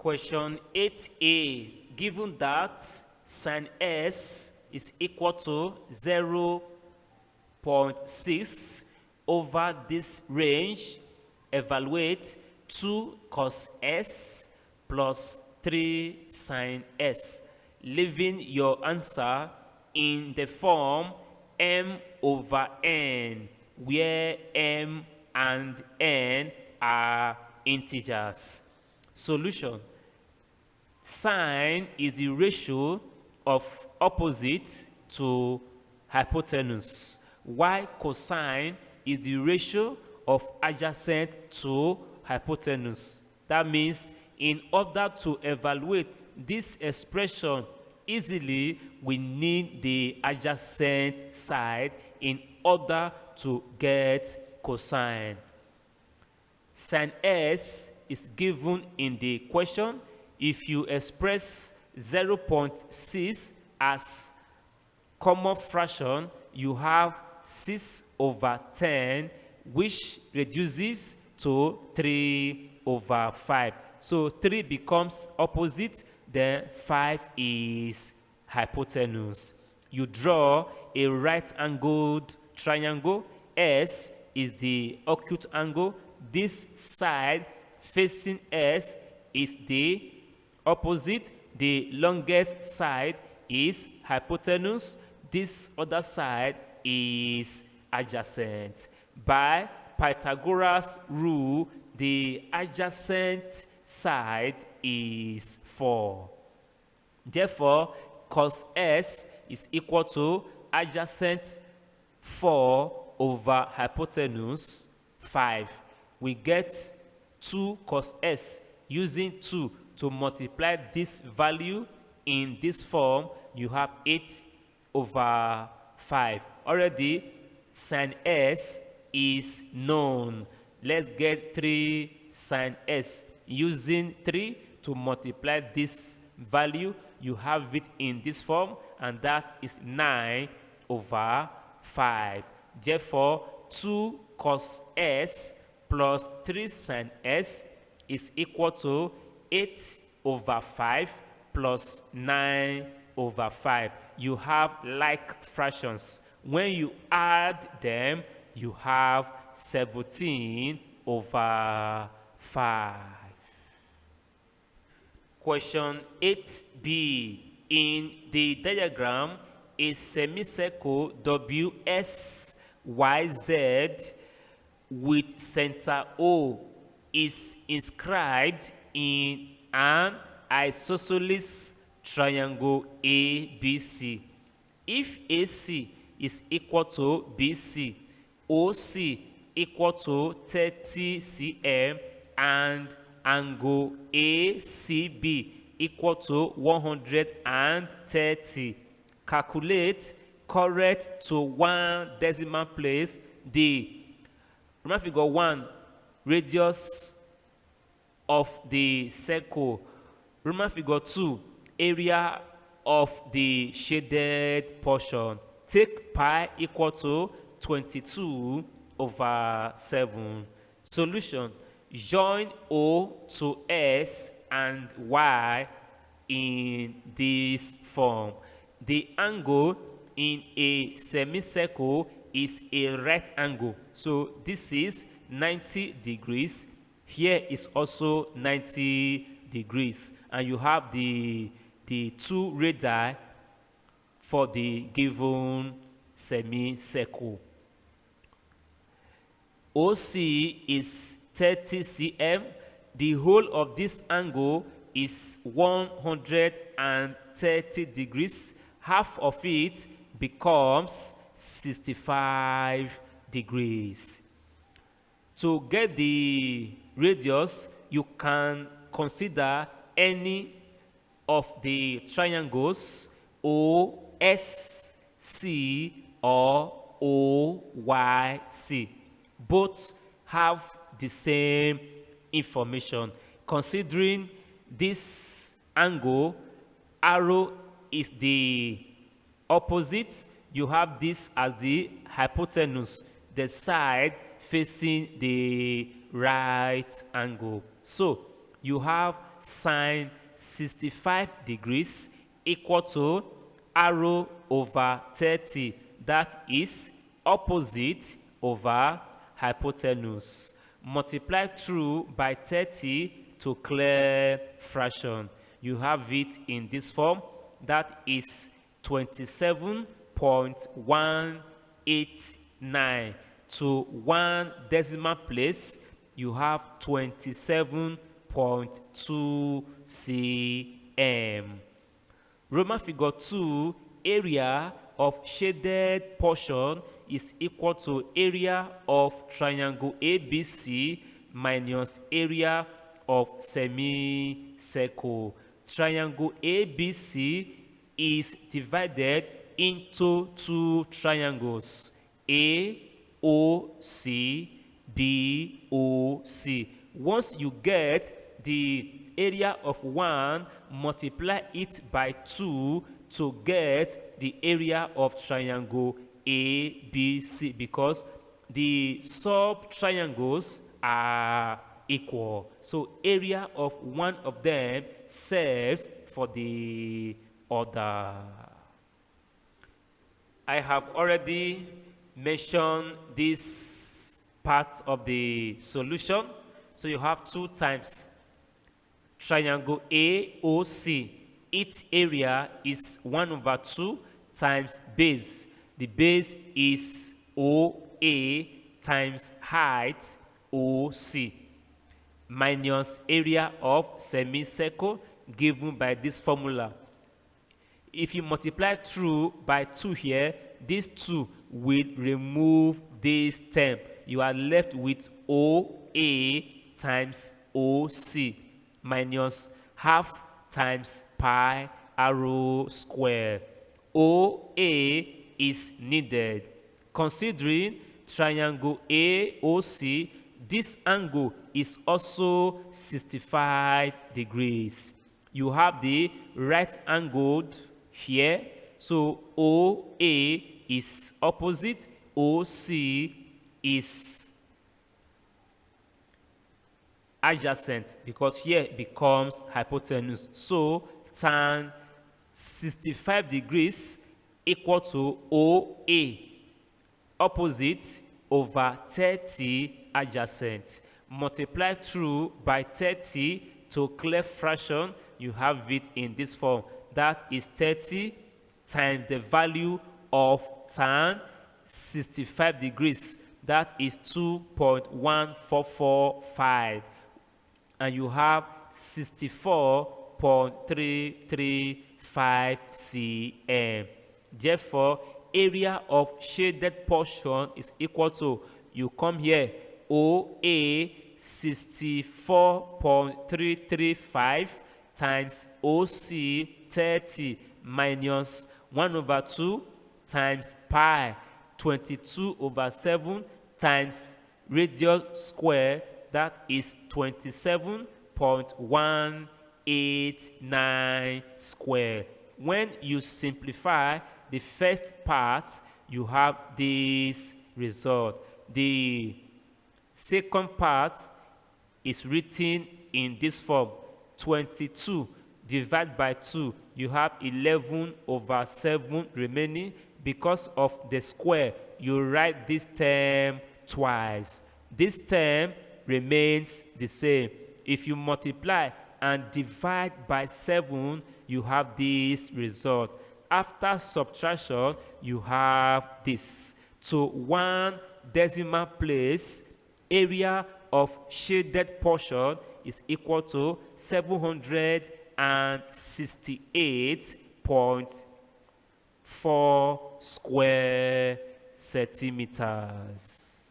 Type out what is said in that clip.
Question 8a, given that sin s is equal to 0.6 over this range, evaluate 2 cos s plus 3 sin s, leaving your answer in the form m over n, where m and n are integers. Solution. Sine is the ratio of opposite to hypotenuse, while cosine is the ratio of adjacent to hypotenuse. That means in order to evaluate this expression easily, we need the adjacent side in order to get cosine. Sin s is given in the question. If you express 0.6 as common fraction, you have 6 over 10, which reduces to 3 over 5. So 3 becomes opposite, then 5 is hypotenuse. You draw a right-angled triangle. S is the acute angle. This side facing S is the opposite. The longest side is hypotenuse. This other side is adjacent. By Pythagoras rule, the adjacent side is 4. Therefore, cos s is equal to adjacent 4 over hypotenuse 5. We get 2 cos s. Using 2 to multiply this value in this form, you have 8 over 5. Already, sin s is known. Let's get 3 sin s. Using 3 to multiply this value, you have it in this form, and that is 9 over 5. Therefore, 2 cos s plus 3 sin s is equal to 8 over 5 plus 9 over 5. You have like fractions. When you add them, you have 17 over 5. Question 8b. In the diagram, a semicircle WSYZ with center O is inscribed in an isosceles triangle ABC. If AC is equal to BC, OC equal to 30 cm, and angle ACB equal to 130, calculate correct to 1 decimal place the, remember figure 1, radius of the circle. Remember figure 2, area of the shaded portion. Take pi equal to 22 over 7. Solution. Join O to S and Y in this form. The angle in a semicircle is a right angle. So this is 90 degrees. Here is also 90 degrees. And you have the 2 radii for the given semicircle. OC is 30 cm. The whole of this angle is 130 degrees. Half of it becomes 65 degrees. To get the radius, you can consider any of the triangles OSC or OYC. Both have the same information. Considering this angle, arrow is the opposite. You have this as the hypotenuse, the side facing the right angle. So you have sine 65 degrees equal to arrow over 30. That is opposite over hypotenuse. Multiply through by 30 to clear fraction. You have it in this form. That is 27.189. To one decimal place, you have 27.2 cm. Roman figure 2, area of shaded portion is equal to area of triangle ABC minus area of semicircle. Triangle ABC is divided into two triangles, AOC, BOC. Once you get the area of one, multiply it by 2 to get the area of triangle ABC, because the sub triangles are equal. So area of one of them serves for the other. I have already mentioned this part of the solution. So you have 2 times triangle AOC. Its area is 1/2 times base. The base is OA times height OC minus area of semicircle given by this formula. If you multiply through by 2 here, these 2 will remove this term. You are left with OA times OC minus half times pi arrow square. OA is needed. Considering triangle AOC, this angle is also 65 degrees. You have the right angled here, so OA is opposite, OC is adjacent, because here it becomes hypotenuse. So tan 65 degrees equal to OA, opposite over 30 adjacent. Multiply through by 30 to clear fraction. You have it in this form. That is 30 times the value of tan 65 degrees. That is 2.1445. And you have 64.335 cm. Therefore, area of shaded portion is equal to, you come here, OA 64.335 times OC 30 minus 1/2 times pi 22/7 times radius square, that is 27.189 square. When you simplify the first part, you have this result. The second part is written in this form: 22 divided by 2. You have 11/7 remaining. Because of the square, you write this term twice. This term remains the same. If you multiply and divide by 7, you have this result. After subtraction, you have this. To one decimal place, area of shaded portion is equal to 768.4 square centimeters.